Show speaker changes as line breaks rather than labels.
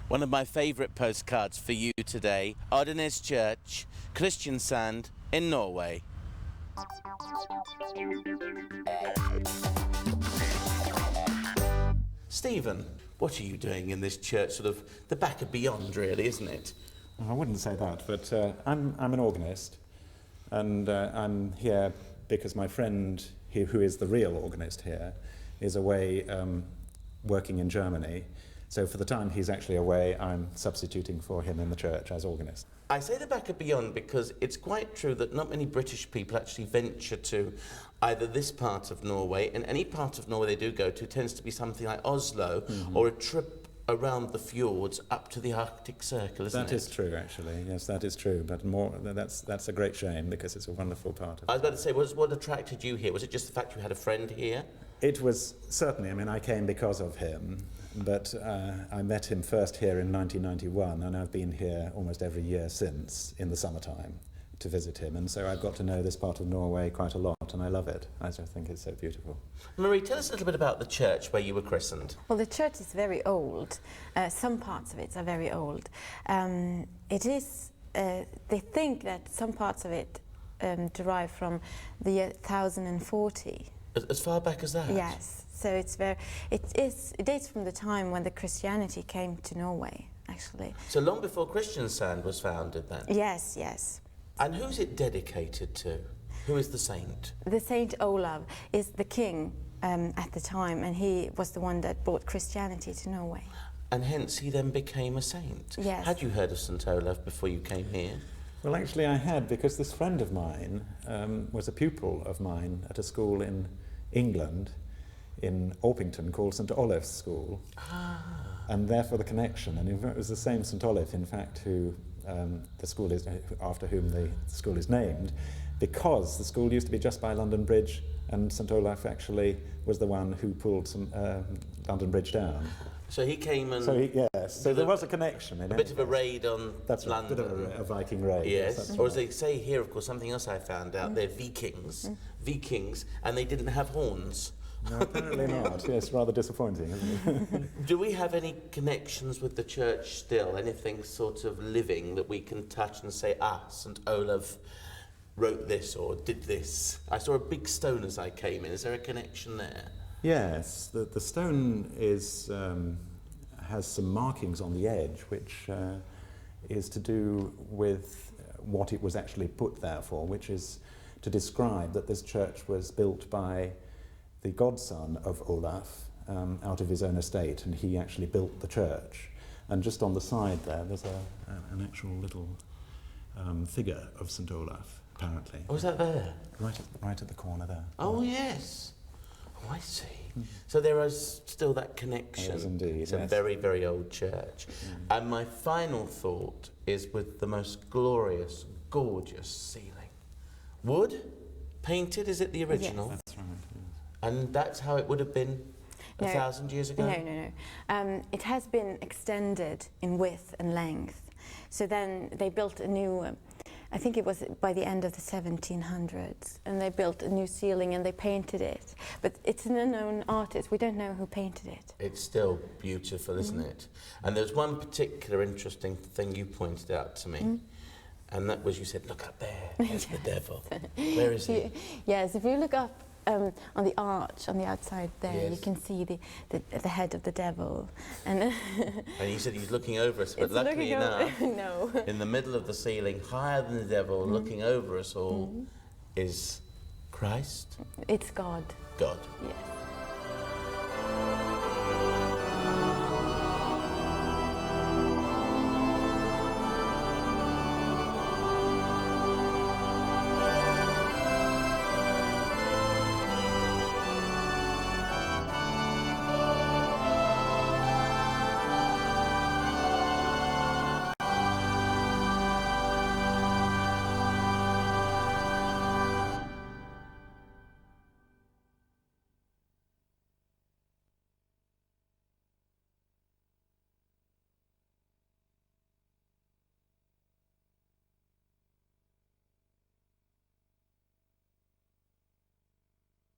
One of my favourite postcards for you today, Oddernes Church, Kristiansand in Norway. Stephen, what are you doing in this church? Sort of the back of beyond, really, isn't it?
I wouldn't say that, but I'm an organist, and I'm here because my friend here, who is the real organist here, is away working in Germany. So for the time he's actually away, I'm substituting for him in the church as organist.
I say the back of beyond because it's quite true that not many British people actually venture to either this part of Norway, and any part of Norway they do go to tends to be something like Oslo, or a trip around the fjords up to the Arctic Circle, isn't it?
That is true, actually. Yes, that is true. But that's a great shame because it's a wonderful part of it.
I was about to say, what attracted you here? Was it just the fact you had a friend here?
It was certainly. I mean, I came because of him, but I met him first here in 1991, and I've been here almost every year since in the summertime to visit him. And so I've got to know this part of Norway quite a lot, and I love it. I just think it's so beautiful.
Marie, tell us a little bit about the church where you were christened.
Well, the church is very old. Some parts of it are very old. It is. They think that some parts of it derive from the year 1040.
As far back as that?
Yes. So it dates from the time when the Christianity came to Norway, actually.
So long before Kristiansand was founded, then?
Yes, yes.
And who's it dedicated to? Who is the saint?
The Saint Olav is the king at the time, and he was the one that brought Christianity to Norway.
And hence he then became a saint?
Yes.
Had you heard of St Olaf before you came here?
Well, actually I had, because this friend of mine was a pupil of mine at a school in England, in Orpington, called St Olaf's School. And therefore the connection. And in fact, it was the same St Olaf, in fact, who the school is, after whom the school is named, because the school used to be just by London Bridge, and St Olaf actually was the one who pulled London Bridge down.
So he came and...
So there was a connection.
A bit of a raid on
That's
London.
Right, a bit of a Viking raid.
Yes, or as they say here, of course, something else I found out, they're Vikings, and they didn't have horns.
No, apparently not. Yes, rather disappointing, isn't it?
Do we have any connections with the church still? Anything sort of living that we can touch and say, St Olaf wrote this or did this? I saw a big stone as I came in. Is there a connection there?
Yes, the stone is has some markings on the edge, which is to do with what it was actually put there for, which is to describe that this church was built by the godson of Olaf out of his own estate, and he actually built the church. And just on the side there, there's an actual little figure of St Olaf, apparently.
Oh, is that there?
Right at the corner there.
Oh, yes. Oh, I see. So there is still that connection.
There is indeed,
It's a
yes.
very, very old church. And my final thought is with the most glorious, gorgeous ceiling. Wood, painted, is it the original?
Yes.
That's right. Yes.
And that's how it would have been 1,000 years ago?
No. It has been extended in width and length. So then they built a new, I think it was by the end of the 1700s, and they built a new ceiling and they painted it. But it's an unknown artist. We don't know who painted it.
It's still beautiful, isn't it? And there's one particular interesting thing you pointed out to me. And that was, you said, look up there, there's the devil. Where is he?
Yes, if you look up on the arch on the outside there,
Yes.
you can see the head of the devil. And
And you said he's looking over us, but
it's
luckily
looking
enough,
no.
in the middle of the ceiling, higher than the devil, looking over us all, is Christ,
It's God.
God.
Yes.